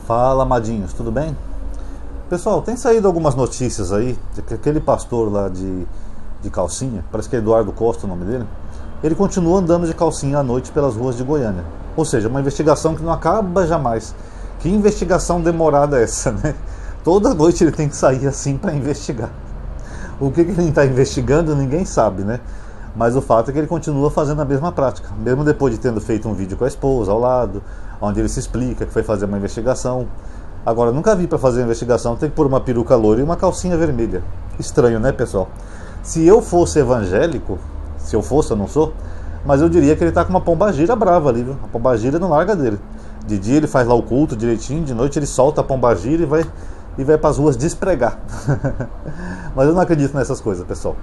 Fala, amadinhos, tudo bem? Pessoal, tem saído algumas notícias aí de que aquele pastor lá de calcinha, parece que é Eduardo Costa o nome dele, ele continua andando de calcinha à noite pelas ruas de Goiânia. Ou seja, uma investigação que não acaba jamais. Que investigação demorada é essa, né? Toda noite ele tem que sair assim para investigar. O que ele está investigando ninguém sabe, né? Mas o fato é que ele continua fazendo a mesma prática, mesmo depois de tendo feito um vídeo com a esposa ao lado, onde ele se explica que foi fazer uma investigação. Agora, nunca vi para fazer uma investigação tem que pôr uma peruca loira e uma calcinha vermelha. Estranho, né, pessoal? Se eu fosse evangélico, se eu fosse, eu não sou, mas eu diria que ele está com uma pombagira brava ali, viu? A pombagira não larga dele. De dia ele faz lá o culto direitinho, de noite ele solta a pombagira e vai para as ruas despregar. Mas eu não acredito nessas coisas, pessoal.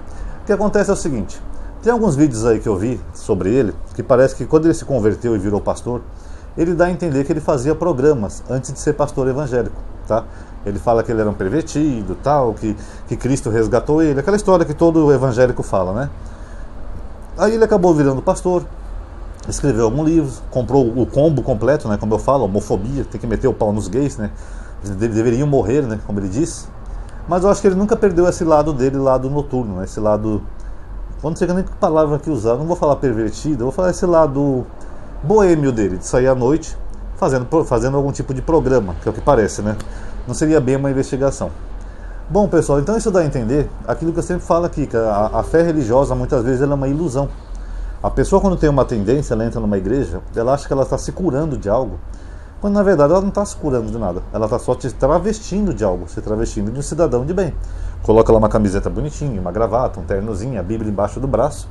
O que acontece é o seguinte: tem alguns vídeos aí que eu vi sobre ele, que parece que quando ele se converteu e virou pastor, ele dá a entender que ele fazia programas antes de ser pastor evangélico, tá? Ele fala que ele era um pervertido, tal, que Cristo resgatou ele, aquela história que todo evangélico fala, né? Aí ele acabou virando pastor, escreveu alguns livros, comprou o combo completo, né? Como eu falo, homofobia, tem que meter o pau nos gays, né? Eles deveriam morrer, né? Como ele disse. Mas eu acho que ele nunca perdeu esse lado dele, lado noturno, né? Esse lado... Eu não sei nem que palavra aqui usar, não vou falar pervertido, eu vou falar esse lado boêmio dele, de sair à noite fazendo algum tipo de programa, que é o que parece, né? Não seria bem uma investigação. Bom, pessoal, então isso dá a entender aquilo que eu sempre falo aqui, que a fé religiosa muitas vezes ela é uma ilusão. A pessoa, quando tem uma tendência, ela entra numa igreja, ela acha que ela está se curando de algo, quando na verdade ela não está se curando de nada, ela está só te travestindo de algo, se travestindo de um cidadão de bem. Coloca lá uma camiseta bonitinha, uma gravata, um ternozinho, a Bíblia embaixo do braço,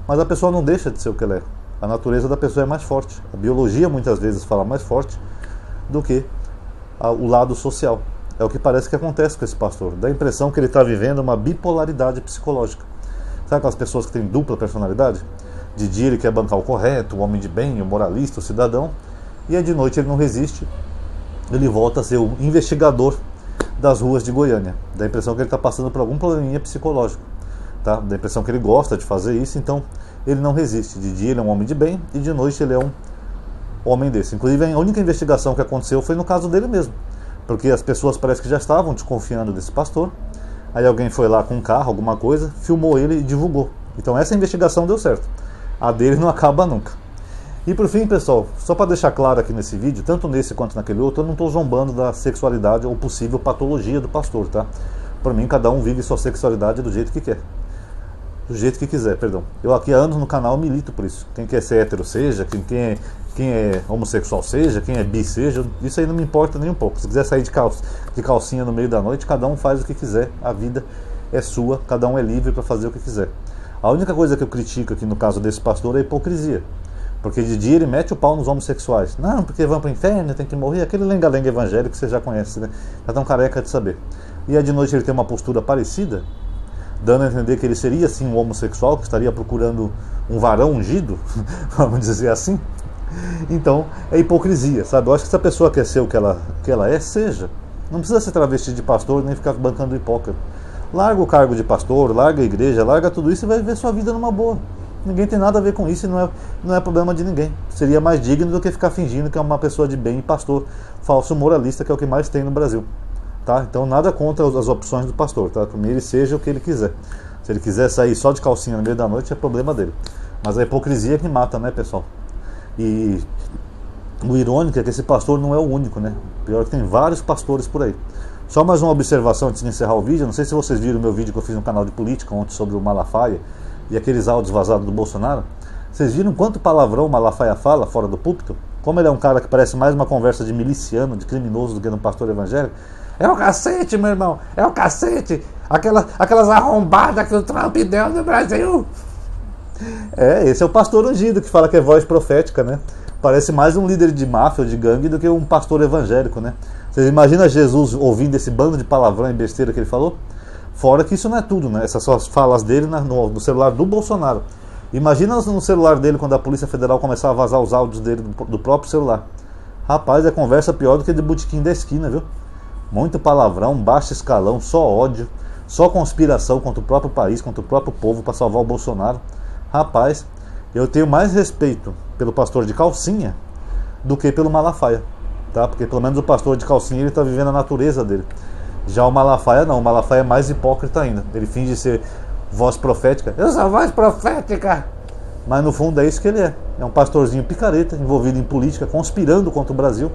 mas a pessoa não deixa de ser o que ela é. A natureza da pessoa é mais forte. A biologia muitas vezes fala mais forte do que o lado social. É o que parece que acontece com esse pastor. Dá a impressão que ele está vivendo uma bipolaridade psicológica. Sabe aquelas pessoas que têm dupla personalidade? De dia ele quer bancar o correto, o homem de bem, o moralista, o cidadão, e aí de noite ele não resiste. Ele volta a ser o investigador das ruas de Goiânia. Dá a impressão que ele está passando por algum probleminha psicológico. Tá? Dá a impressão que ele gosta de fazer isso, então ele não resiste. De dia ele é um homem de bem e de noite ele é um homem desse. Inclusive a única investigação que aconteceu foi no caso dele mesmo, porque as pessoas parece que já estavam desconfiando desse pastor. Aí alguém foi lá com um carro, alguma coisa, filmou ele e divulgou. Então essa investigação deu certo. A dele não acaba nunca. E por fim, pessoal, só para deixar claro aqui nesse vídeo, tanto nesse quanto naquele outro, eu não estou zombando da sexualidade ou possível patologia do pastor, tá? Para mim, cada um vive sua sexualidade do jeito que quer. Do jeito que quiser, perdão. Eu aqui há anos no canal milito por isso. Quem quer ser hétero seja, quem é homossexual seja, quem é bi seja, isso aí não me importa nem um pouco. Se quiser sair de calcinha no meio da noite, cada um faz o que quiser. A vida é sua, cada um é livre para fazer o que quiser. A única coisa que eu critico aqui no caso desse pastor é a hipocrisia. Porque de dia ele mete o pau nos homossexuais. Não, porque vão para o inferno, tem que morrer. Aquele lenga-lenga evangélico que você já conhece, né? Já tão careca de saber. E aí de noite ele tem uma postura parecida, dando a entender que ele seria sim um homossexual, que estaria procurando um varão ungido, vamos dizer assim. Então, é hipocrisia, sabe? Eu acho que se a pessoa quer ser o que ela é, seja. Não precisa se travestir de pastor, nem ficar bancando hipócrita. Larga o cargo de pastor, larga a igreja, larga tudo isso e vai viver sua vida numa boa. Ninguém tem nada a ver com isso e não é problema de ninguém. Seria mais digno do que ficar fingindo que é uma pessoa de bem e pastor falso moralista, que é o que mais tem no Brasil. Tá? Então nada contra as opções do pastor, tá? Para mim ele seja o que ele quiser. Se ele quiser sair só de calcinha no meio da noite é problema dele. Mas a hipocrisia é que mata, né, pessoal? E o irônico é que esse pastor não é o único, né? Pior que tem vários pastores por aí. Só mais uma observação antes de encerrar o vídeo. Não sei se vocês viram o meu vídeo que eu fiz no canal de política ontem sobre o Malafaia e aqueles áudios vazados do Bolsonaro. Vocês viram quanto palavrão o Malafaia fala fora do púlpito? Como ele é um cara que parece mais uma conversa de miliciano, de criminoso do que de um pastor evangélico. É o cacete, meu irmão, é o cacete. Aquelas arrombadas que o Trump deu no Brasil. Esse é o pastor ungido que fala que é voz profética, né? Parece mais um líder de máfia ou de gangue do que um pastor evangélico, né? Vocês imaginam Jesus ouvindo esse bando de palavrão e besteira que ele falou? Fora que isso não é tudo, né? Essas são as falas dele no celular do Bolsonaro. Imagina no celular dele quando a Polícia Federal começar a vazar os áudios dele do próprio celular. Rapaz, é conversa pior do que de botequim da esquina, viu? Muito palavrão, baixo escalão, só ódio, só conspiração contra o próprio país, contra o próprio povo para salvar o Bolsonaro. Rapaz, eu tenho mais respeito pelo pastor de calcinha do que pelo Malafaia. tá? Porque pelo menos o pastor de calcinha ele está vivendo a natureza dele. Já o Malafaia não, o Malafaia é mais hipócrita ainda. Ele finge ser voz profética. Eu sou voz profética! Mas no fundo é isso que ele é. É um pastorzinho picareta, envolvido em política, conspirando contra o Brasil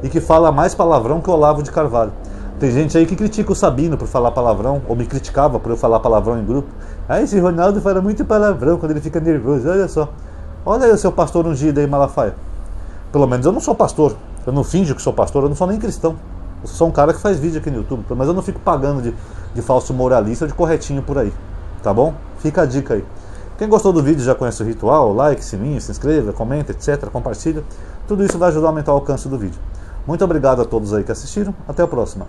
e que fala mais palavrão que o Olavo de Carvalho. Tem gente aí que critica o Sabino por falar palavrão, ou me criticava por eu falar palavrão em grupo. Ah, esse Ronaldo fala muito palavrão quando ele fica nervoso, olha só. Olha aí o seu pastor ungido aí, Malafaia. Pelo menos eu não sou pastor, eu não finjo que sou pastor, eu não sou nem cristão. Eu sou um cara que faz vídeo aqui no YouTube, mas eu não fico pagando de falso moralista ou de corretinho por aí, tá bom? Fica a dica aí. Quem gostou do vídeo já conhece o ritual, like, sininho, se inscreva, comenta, etc, compartilha. Tudo isso vai ajudar a aumentar o alcance do vídeo. Muito obrigado a todos aí que assistiram, até a próxima.